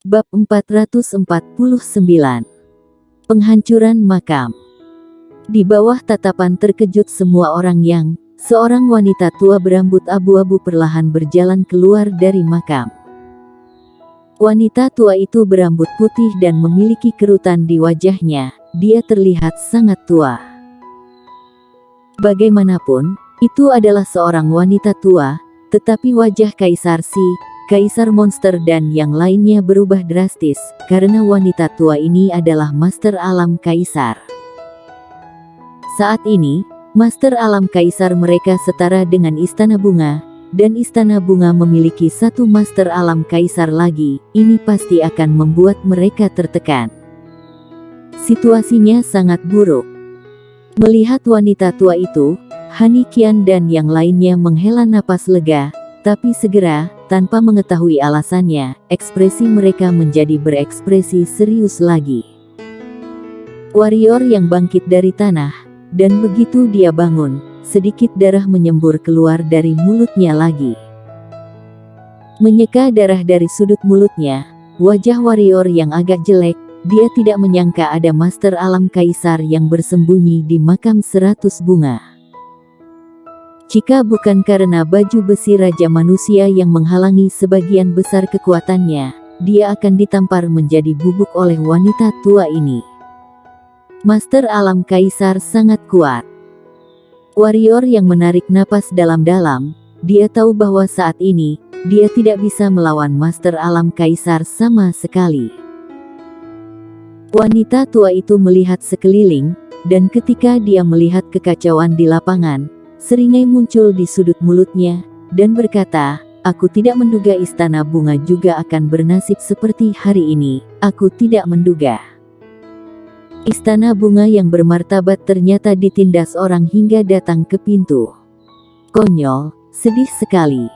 Bab 449. Penghancuran makam. Di bawah tatapan terkejut semua orang seorang wanita tua berambut abu-abu perlahan berjalan keluar dari makam. Wanita tua itu berambut putih dan memiliki kerutan di wajahnya. Dia terlihat sangat tua. Bagaimanapun, itu adalah seorang wanita tua, tetapi wajah Kaisar Monster dan yang lainnya berubah drastis, karena wanita tua ini adalah Master Alam Kaisar. Saat ini, Master Alam Kaisar mereka setara dengan Istana Bunga, dan Istana Bunga memiliki satu Master Alam Kaisar lagi. Ini pasti akan membuat mereka tertekan. Situasinya sangat buruk. Melihat wanita tua itu, Han Qian dan yang lainnya menghela napas lega, tapi segera, tanpa mengetahui alasannya, ekspresi mereka menjadi berekspresi serius lagi. Warrior yang bangkit dari tanah, dan begitu dia bangun, sedikit darah menyembur keluar dari mulutnya lagi. Menyeka darah dari sudut mulutnya, wajah warrior yang agak jelek, dia tidak menyangka ada Master Alam Kaisar yang bersembunyi di makam 100 bunga. Jika bukan karena baju besi Raja Manusia yang menghalangi sebagian besar kekuatannya, dia akan ditampar menjadi bubuk oleh wanita tua ini. Master Alam Kaisar sangat kuat. Warrior yang menarik napas dalam-dalam, dia tahu bahwa saat ini, dia tidak bisa melawan Master Alam Kaisar sama sekali. Wanita tua itu melihat sekeliling, dan ketika dia melihat kekacauan di lapangan, seringai muncul di sudut mulutnya, dan berkata, "Aku tidak menduga Istana Bunga juga akan bernasib seperti hari ini, aku tidak menduga. Istana Bunga yang bermartabat ternyata ditindas orang hingga datang ke pintu. Konyol, sedih sekali."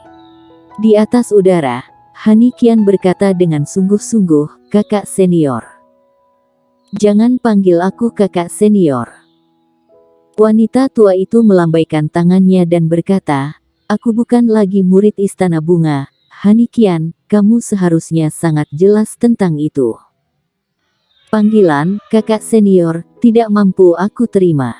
Di atas udara, Han Qian berkata dengan sungguh-sungguh, "Kakak senior. Jangan panggil aku kakak senior." Wanita tua itu melambaikan tangannya dan berkata, "Aku bukan lagi murid Istana Bunga, Han Qian, kamu seharusnya sangat jelas tentang itu. Panggilan, kakak senior, tidak mampu aku terima."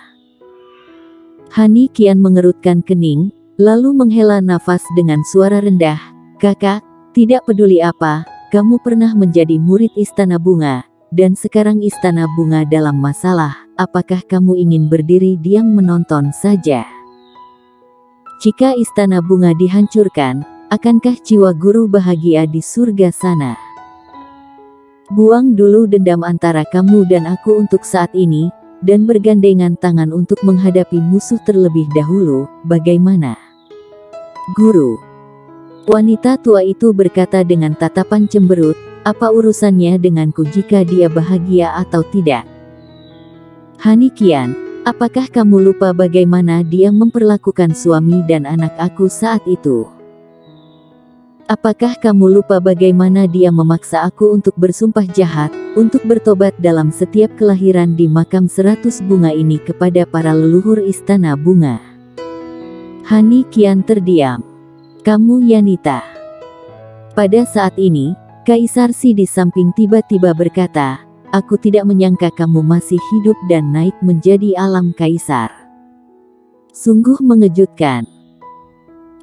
Han Qian mengerutkan kening, lalu menghela nafas dengan suara rendah, "Kakak, tidak peduli apa, kamu pernah menjadi murid Istana Bunga, dan sekarang Istana Bunga dalam masalah. Apakah kamu ingin berdiri diam menonton saja? Jika Istana Bunga dihancurkan, akankah jiwa guru bahagia di surga sana? Buang dulu dendam antara kamu dan aku untuk saat ini, dan bergandengan tangan untuk menghadapi musuh terlebih dahulu, bagaimana?" "Guru." Wanita tua itu berkata dengan tatapan cemberut, "Apa urusannya denganku jika dia bahagia atau tidak? Han Qian, apakah kamu lupa bagaimana dia memperlakukan suami dan anak aku saat itu? Apakah kamu lupa bagaimana dia memaksa aku untuk bersumpah jahat, untuk bertobat dalam setiap kelahiran di makam 100 bunga ini kepada para leluhur Istana Bunga?" Han Qian terdiam. "Kamu Yanita." Pada saat ini, Kaisar Si di samping tiba-tiba berkata, "Aku tidak menyangka kamu masih hidup dan naik menjadi Alam Kaisar. Sungguh mengejutkan."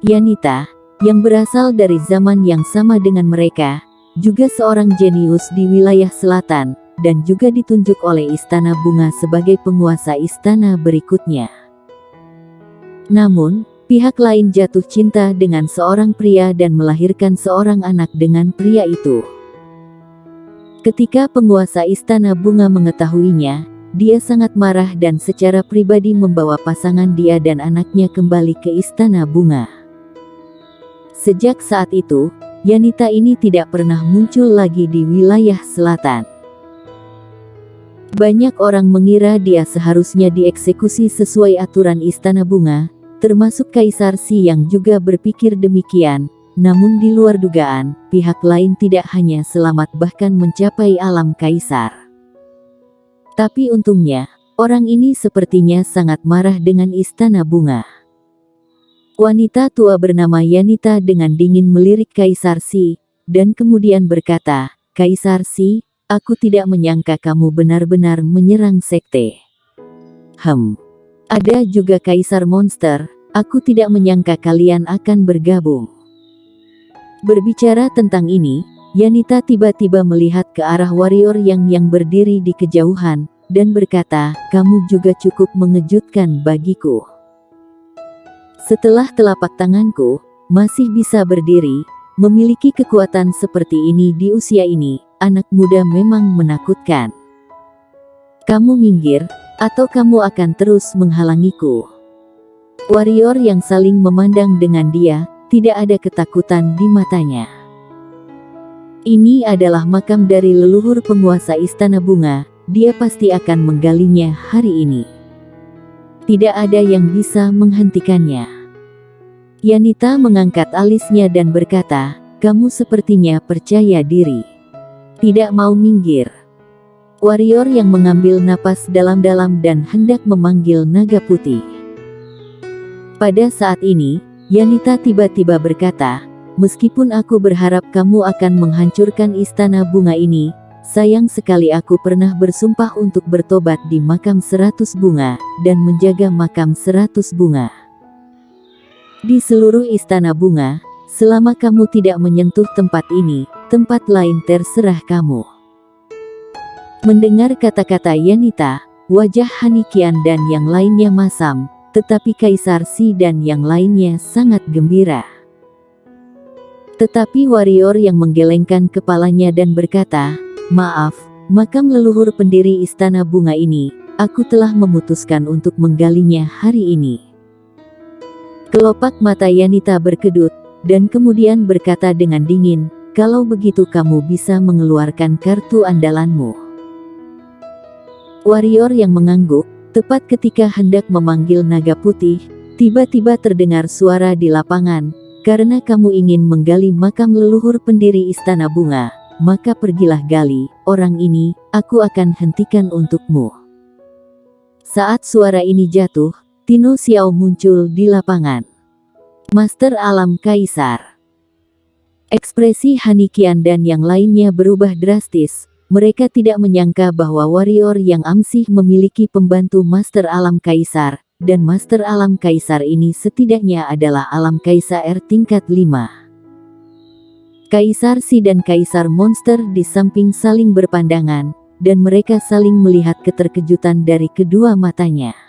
Yanita, yang berasal dari zaman yang sama dengan mereka, juga seorang jenius di wilayah selatan, dan juga ditunjuk oleh Istana Bunga sebagai penguasa istana berikutnya. Namun, pihak lain jatuh cinta dengan seorang pria dan melahirkan seorang anak dengan pria itu. Ketika penguasa Istana Bunga mengetahuinya, dia sangat marah dan secara pribadi membawa pasangan dia dan anaknya kembali ke Istana Bunga. Sejak saat itu, Yanita ini tidak pernah muncul lagi di wilayah selatan. Banyak orang mengira dia seharusnya dieksekusi sesuai aturan Istana Bunga, termasuk Kaisar Si yang juga berpikir demikian. Namun di luar dugaan, pihak lain tidak hanya selamat bahkan mencapai Alam Kaisar. Tapi untungnya, orang ini sepertinya sangat marah dengan Istana Bunga. Wanita tua bernama Yanita dengan dingin melirik Kaisar Si, dan kemudian berkata, Kaisar Si, aku tidak menyangka kamu benar-benar menyerang sekte. Ada juga Kaisar Monster, aku tidak menyangka kalian akan bergabung. Berbicara tentang ini, Yanita tiba-tiba melihat ke arah warrior yang berdiri di kejauhan, dan berkata, kamu juga cukup mengejutkan bagiku. Setelah telapak tanganku masih bisa berdiri, memiliki kekuatan seperti ini di usia ini, anak muda memang menakutkan. Kamu minggir, atau kamu akan terus menghalangiku. Warrior yang saling memandang dengan dia, tidak ada ketakutan di matanya. Ini adalah makam dari leluhur penguasa Istana Bunga, dia pasti akan menggalinya hari ini. Tidak ada yang bisa menghentikannya. Yanita mengangkat alisnya dan berkata, kamu sepertinya percaya diri. Tidak mau minggir. Warrior yang mengambil napas dalam-dalam dan hendak memanggil naga putih. Pada saat ini, Yanita tiba-tiba berkata, meskipun aku berharap kamu akan menghancurkan Istana Bunga ini, sayang sekali aku pernah bersumpah untuk bertobat di makam 100 bunga, dan menjaga makam 100 bunga. Di seluruh Istana Bunga, selama kamu tidak menyentuh tempat ini, tempat lain terserah kamu. Mendengar kata-kata Yanita, wajah Hanikian dan yang lainnya masam, tetapi Kaisar Si dan yang lainnya sangat gembira. Tetapi warrior yang menggelengkan kepalanya dan berkata, maaf, makam leluhur pendiri Istana Bunga ini, aku telah memutuskan untuk menggalinya hari ini. Kelopak mata Yanita berkedut, dan kemudian berkata dengan dingin, kalau begitu kamu bisa mengeluarkan kartu andalanmu. Warrior yang mengangguk, tepat ketika hendak memanggil naga putih, tiba-tiba terdengar suara di lapangan, karena kamu ingin menggali makam leluhur pendiri Istana Bunga, maka pergilah gali, orang ini, aku akan hentikan untukmu. Saat suara ini jatuh, Tino Xiao muncul di lapangan. Master Alam Kaisar. Ekspresi Hanikian dan yang lainnya berubah drastis. Mereka tidak menyangka bahwa warrior yang amsih memiliki pembantu Master Alam Kaisar, dan Master Alam Kaisar ini setidaknya adalah Alam Kaisar tingkat 5. Kaisar Si dan Kaisar Monster di samping saling berpandangan, dan mereka saling melihat keterkejutan dari kedua matanya.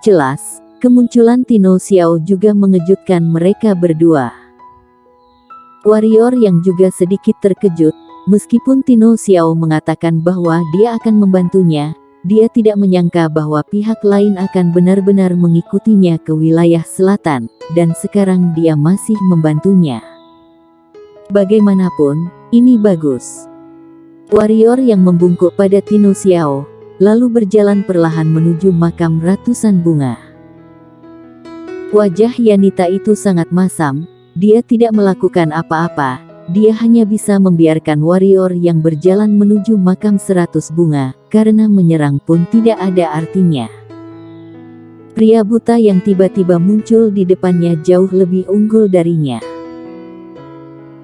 Jelas, kemunculan Tino Xiao juga mengejutkan mereka berdua. Warrior yang juga sedikit terkejut, meskipun Tino Xiao mengatakan bahwa dia akan membantunya, dia tidak menyangka bahwa pihak lain akan benar-benar mengikutinya ke wilayah selatan, dan sekarang dia masih membantunya. Bagaimanapun, ini bagus. Warrior yang membungkuk pada Tino Xiao, lalu berjalan perlahan menuju makam ratusan bunga. Wajah Yanita itu sangat masam, dia tidak melakukan apa-apa. Dia hanya bisa membiarkan warrior yang berjalan menuju makam 100 bunga, karena menyerang pun tidak ada artinya. Pria buta yang tiba-tiba muncul di depannya jauh lebih unggul darinya.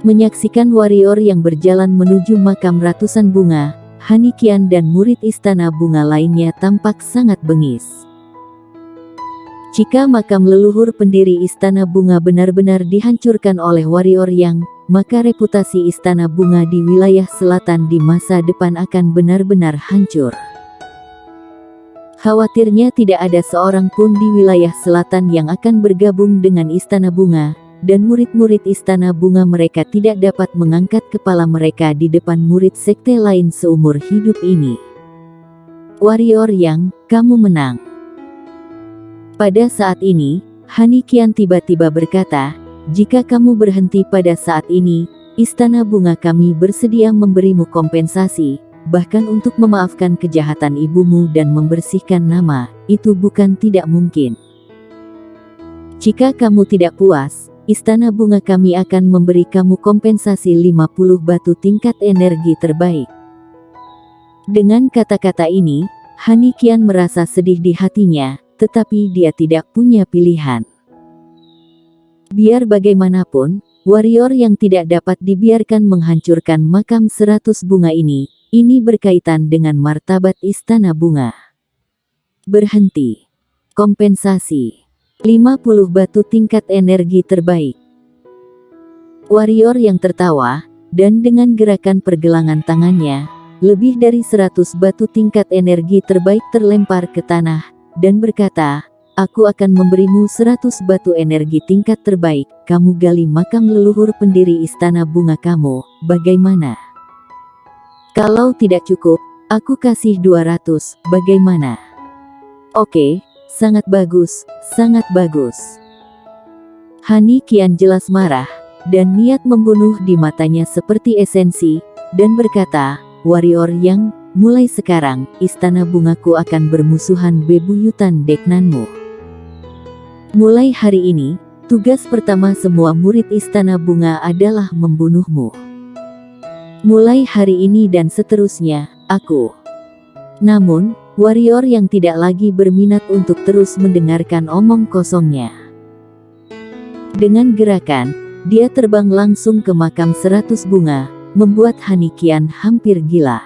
Menyaksikan warrior yang berjalan menuju makam ratusan bunga, Hanikian dan murid Istana Bunga lainnya tampak sangat bengis. Jika makam leluhur pendiri Istana Bunga benar-benar dihancurkan oleh warrior yang, maka reputasi Istana Bunga di wilayah selatan di masa depan akan benar-benar hancur. Khawatirnya tidak ada seorang pun di wilayah selatan yang akan bergabung dengan Istana Bunga, dan murid-murid Istana Bunga mereka tidak dapat mengangkat kepala mereka di depan murid sekte lain seumur hidup ini. Warrior yang, kamu menang. Pada saat ini, Hanikian tiba-tiba berkata, jika kamu berhenti pada saat ini, Istana Bunga kami bersedia memberimu kompensasi, bahkan untuk memaafkan kejahatan ibumu dan membersihkan nama, itu bukan tidak mungkin. Jika kamu tidak puas, Istana Bunga kami akan memberi kamu kompensasi 50 batu tingkat energi terbaik. Dengan kata-kata ini, Hanikian merasa sedih di hatinya, tetapi dia tidak punya pilihan. Biar bagaimanapun, warrior yang tidak dapat dibiarkan menghancurkan makam 100 bunga ini berkaitan dengan martabat Istana Bunga. Berhenti. Kompensasi. 50 batu tingkat energi terbaik. Warrior yang tertawa, dan dengan gerakan pergelangan tangannya, lebih dari 100 batu tingkat energi terbaik terlempar ke tanah, dan berkata, "Aku akan memberimu 100 batu energi tingkat terbaik, kamu gali makam leluhur pendiri Istana Bunga kamu, bagaimana? Kalau tidak cukup, aku kasih 200, bagaimana?" "Oke, sangat bagus, sangat bagus." Hani kian jelas marah, dan niat membunuh di matanya seperti esensi, dan berkata, "Warrior yang, mulai sekarang, Istana Bungaku akan bermusuhan bebuyutan deknanmu. Mulai hari ini, tugas pertama semua murid Istana Bunga adalah membunuhmu. Mulai hari ini dan seterusnya, aku." Namun, warrior yang tidak lagi berminat untuk terus mendengarkan omong kosongnya. Dengan gerakan, dia terbang langsung ke makam 100 bunga, membuat Hani kian hampir gila.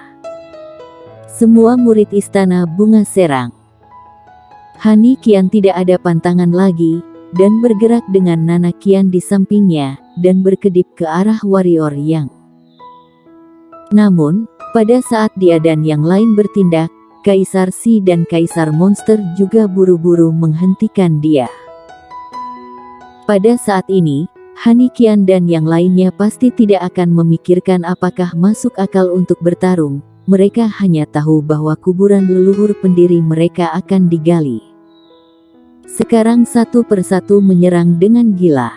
Semua murid Istana Bunga serang. Hani kian tidak ada pantangan lagi, dan bergerak dengan Nana kian di sampingnya, dan berkedip ke arah warrior yang. Namun, pada saat dia dan yang lain bertindak, Kaisar Si dan Kaisar Monster juga buru-buru menghentikan dia. Pada saat ini, Hani kian dan yang lainnya pasti tidak akan memikirkan apakah masuk akal untuk bertarung, mereka hanya tahu bahwa kuburan leluhur pendiri mereka akan digali. Sekarang satu persatu menyerang dengan gila.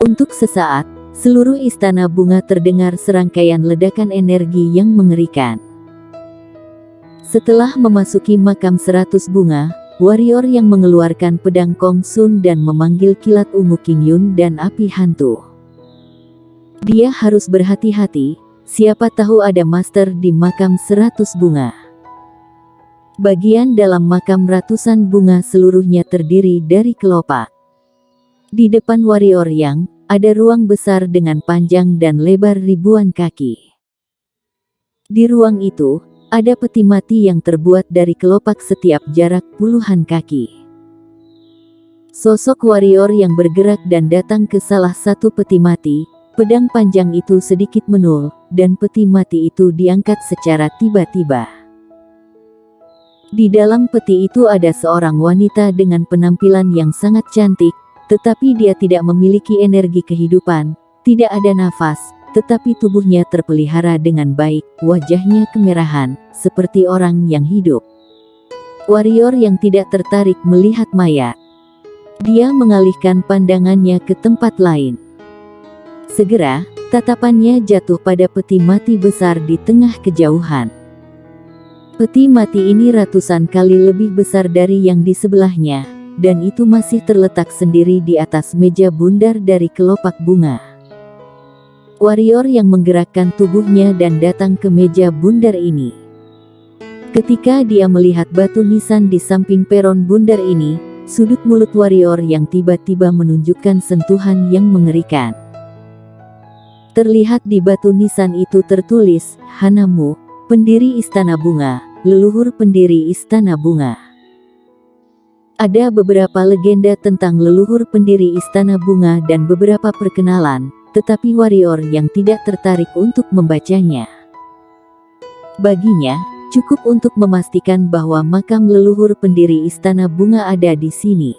Untuk sesaat, seluruh Istana Bunga terdengar serangkaian ledakan energi yang mengerikan. Setelah memasuki makam 100 bunga, warrior yang mengeluarkan pedang Kong Sun dan memanggil kilat ungu King Yun dan api hantu. Dia harus berhati-hati, siapa tahu ada master di makam 100 bunga. Bagian dalam makam ratusan bunga seluruhnya terdiri dari kelopak. Di depan warrior yang, ada ruang besar dengan panjang dan lebar ribuan kaki. Di ruang itu, ada peti mati yang terbuat dari kelopak setiap jarak puluhan kaki. Sosok warrior yang bergerak dan datang ke salah satu peti mati, pedang panjang itu sedikit menul, dan peti mati itu diangkat secara tiba-tiba. Di dalam peti itu ada seorang wanita dengan penampilan yang sangat cantik, tetapi dia tidak memiliki energi kehidupan, tidak ada nafas, tetapi tubuhnya terpelihara dengan baik, wajahnya kemerahan, seperti orang yang hidup. Warrior yang tidak tertarik melihat mayat. Dia mengalihkan pandangannya ke tempat lain. Segera, tatapannya jatuh pada peti mati besar di tengah kejauhan. Peti mati ini ratusan kali lebih besar dari yang di sebelahnya, dan itu masih terletak sendiri di atas meja bundar dari kelopak bunga. Warrior yang menggerakkan tubuhnya dan datang ke meja bundar ini. Ketika dia melihat batu nisan di samping peron bundar ini, sudut mulut warrior yang tiba-tiba menunjukkan sentuhan yang mengerikan. Terlihat di batu nisan itu tertulis, "Hanamu, pendiri Istana Bunga, leluhur pendiri Istana Bunga." Ada beberapa legenda tentang leluhur pendiri Istana Bunga dan beberapa perkenalan, tetapi warrior yang tidak tertarik untuk membacanya. Baginya, cukup untuk memastikan bahwa makam leluhur pendiri Istana Bunga ada di sini.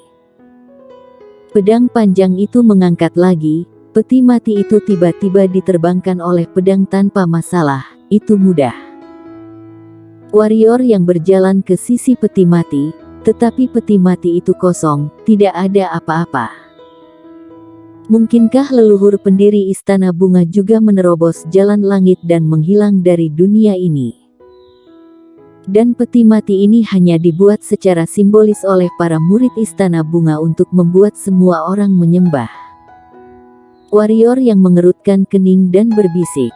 Pedang panjang itu mengangkat lagi, peti mati itu tiba-tiba diterbangkan oleh pedang tanpa masalah, itu mudah. Warrior yang berjalan ke sisi peti mati, tetapi peti mati itu kosong, tidak ada apa-apa. Mungkinkah leluhur pendiri Istana Bunga juga menerobos jalan langit dan menghilang dari dunia ini? Dan peti mati ini hanya dibuat secara simbolis oleh para murid Istana Bunga untuk membuat semua orang menyembah. Warrior yang mengerutkan kening dan berbisik.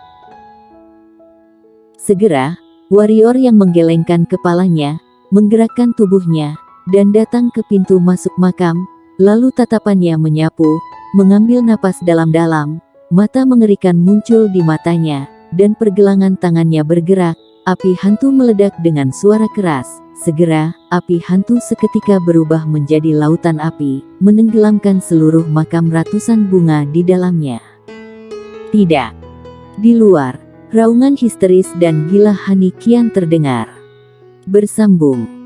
Segera, warrior yang menggelengkan kepalanya, menggerakkan tubuhnya, dan datang ke pintu masuk makam, lalu tatapannya menyapu, mengambil napas dalam-dalam. Mata mengerikan muncul di matanya, dan pergelangan tangannya bergerak. Api hantu meledak dengan suara keras. Segera, api hantu seketika berubah menjadi lautan api, menenggelamkan seluruh makam ratusan bunga di dalamnya. Tidak. Di luar, raungan histeris dan gila Hani kian terdengar. Bersambung.